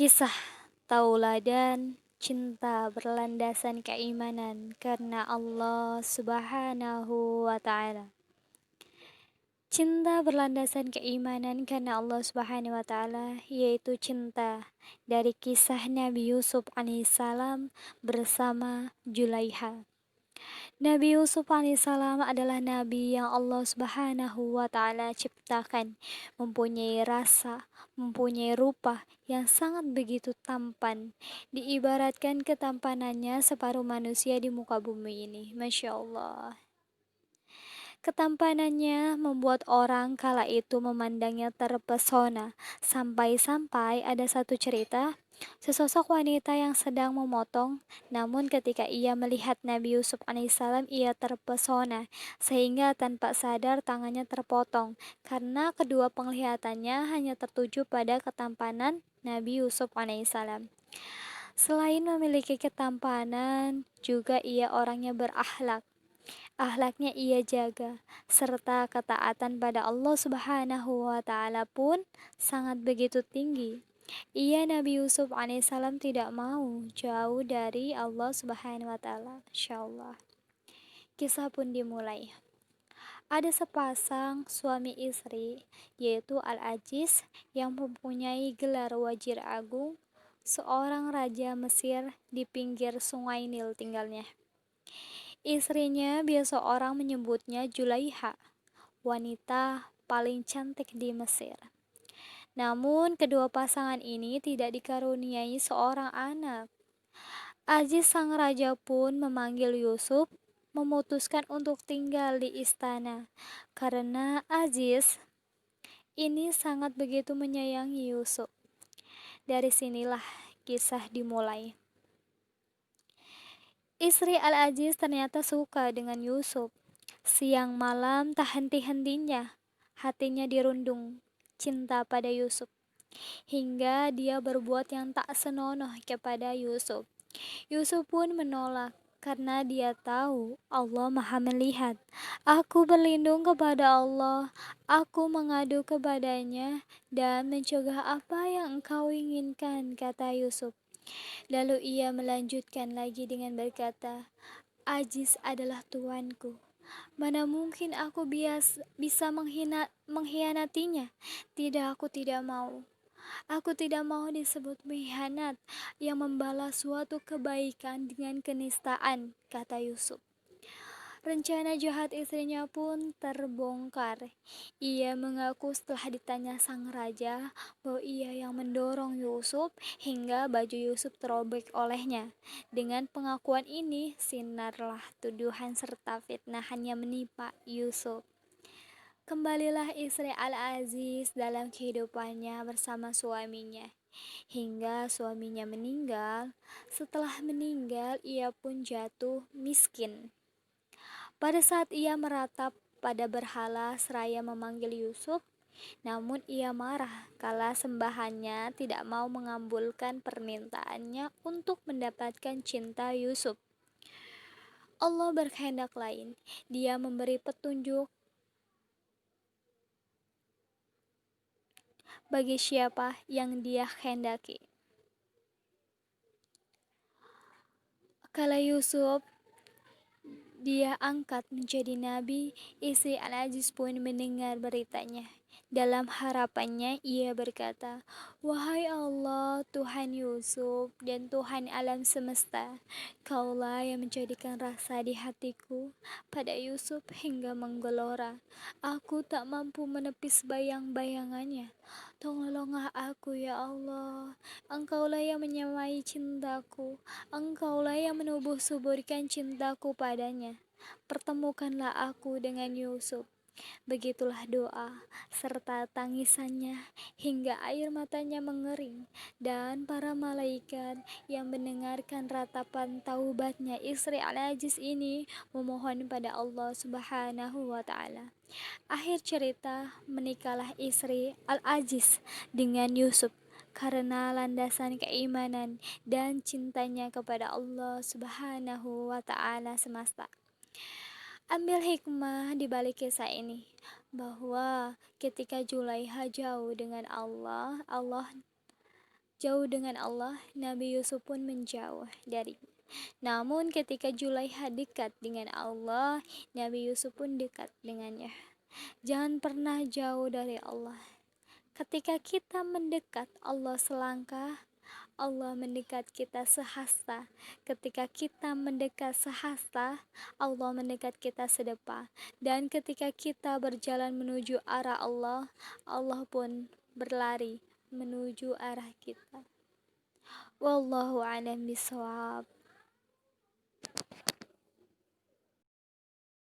Kisah tauladan cinta berlandasan keimanan karena Allah Subhanahu wa Ta'ala. Cinta berlandasan keimanan karena Allah Subhanahu wa Ta'ala, yaitu cinta dari kisah Nabi Yusuf alaihissalam bersama Julaiha. Nabi Yusuf alaihissalam adalah nabi yang Allah Subhanahu wa Ta'ala ciptakan, mempunyai rasa, mempunyai rupa yang sangat begitu tampan. Diibaratkan ketampanannya separuh manusia di muka bumi ini. Masya Allah. Ketampanannya membuat orang kala itu memandangnya terpesona. Sampai-sampai ada satu cerita, sesosok wanita yang sedang memotong, namun ketika ia melihat Nabi Yusuf alaihissalam, ia terpesona, sehingga tanpa sadar tangannya terpotong, karena kedua penglihatannya hanya tertuju pada ketampanan Nabi Yusuf alaihissalam. Selain memiliki ketampanan, juga ia orangnya berakhlak. Akhlaknya ia jaga, serta ketaatan pada Allah Subhanahu wa Ta'ala pun sangat begitu tinggi. Ia Nabi Yusuf alaihissalam tidak mau jauh dari Allah Subhanahu wa Ta'ala. Insyaallah. Kisah pun dimulai. Ada sepasang suami istri, yaitu Al-Aziz yang mempunyai gelar wazir agung, seorang raja Mesir di pinggir sungai Nil tinggalnya. Istrinya biasa orang menyebutnya Julaiha, wanita paling cantik di Mesir. Namun kedua pasangan ini tidak dikaruniai seorang anak. Aziz sang raja pun memanggil Yusuf, memutuskan untuk tinggal di istana karena Aziz ini sangat begitu menyayangi Yusuf. Dari sinilah kisah dimulai. Istri Al-Aziz ternyata suka dengan Yusuf. Siang malam tak henti-hentinya hatinya dirundung cinta pada Yusuf, hingga dia berbuat yang tak senonoh kepada Yusuf. Yusuf pun menolak karena dia tahu Allah Maha melihat. Aku berlindung kepada Allah, aku mengadu kepadanya dan mencegah apa yang engkau inginkan, kata Yusuf. Lalu ia melanjutkan lagi dengan berkata, Aziz adalah tuanku. Mana mungkin aku bisa mengkhianatinya? Tidak, aku tidak mau. Aku tidak mau disebut pengkhianat yang membalas suatu kebaikan dengan kenistaan, kata Yusuf. Rencana jahat istrinya pun terbongkar. Ia mengaku setelah ditanya sang raja bahwa ia yang mendorong Yusuf hingga baju Yusuf terobek olehnya. Dengan pengakuan ini, sinarlah tuduhan serta fitnahan yang menimpa Yusuf. Kembalilah istri Al-Aziz dalam kehidupannya bersama suaminya. Hingga suaminya meninggal. Setelah meninggal, ia pun jatuh miskin. Pada saat ia meratap pada berhala seraya memanggil Yusuf, namun ia marah kala sembahannya tidak mau mengabulkan permintaannya untuk mendapatkan cinta Yusuf. Allah berkehendak lain. Dia memberi petunjuk bagi siapa yang dia kehendaki. Kala Yusuf dia angkat menjadi nabi, istri Al-Aziz pun mendengar beritanya. Dalam harapannya ia berkata, Wahai Allah, Tuhan Yusuf dan Tuhan alam semesta, Kaulah yang menjadikan rasa di hatiku pada Yusuf hingga menggelora. Aku tak mampu menepis bayang-bayangannya. Tolonglah aku ya Allah. Engkaulah yang menyamai cintaku. Engkaulah yang menubuh-suburkan cintaku padanya. Pertemukanlah aku dengan Yusuf. Begitulah doa serta tangisannya hingga air matanya mengering, dan para malaikat yang mendengarkan ratapan taubatnya istri Al-Aziz ini memohon pada Allah Subhanahu wa Ta'ala. Akhir cerita, menikahlah istri Al-Aziz dengan Yusuf karena landasan keimanan dan cintanya kepada Allah Subhanahu wa Ta'ala semesta. Ambil hikmah di balik kisah ini, bahwa ketika Julaiha jauh dengan Allah, Allah Jauh dengan Allah, Nabi Yusuf pun menjauh darinya. Namun ketika Zulaiha dekat dengan Allah, Nabi Yusuf pun dekat dengannya. Jangan pernah jauh dari Allah. Ketika kita mendekat Allah selangkah, Allah mendekat kita sehasta. Ketika kita mendekat sehasta, Allah mendekat kita sedepa. Dan ketika kita berjalan menuju arah Allah, Allah pun berlari menuju arah kita. Wallahu a'lam bishawab.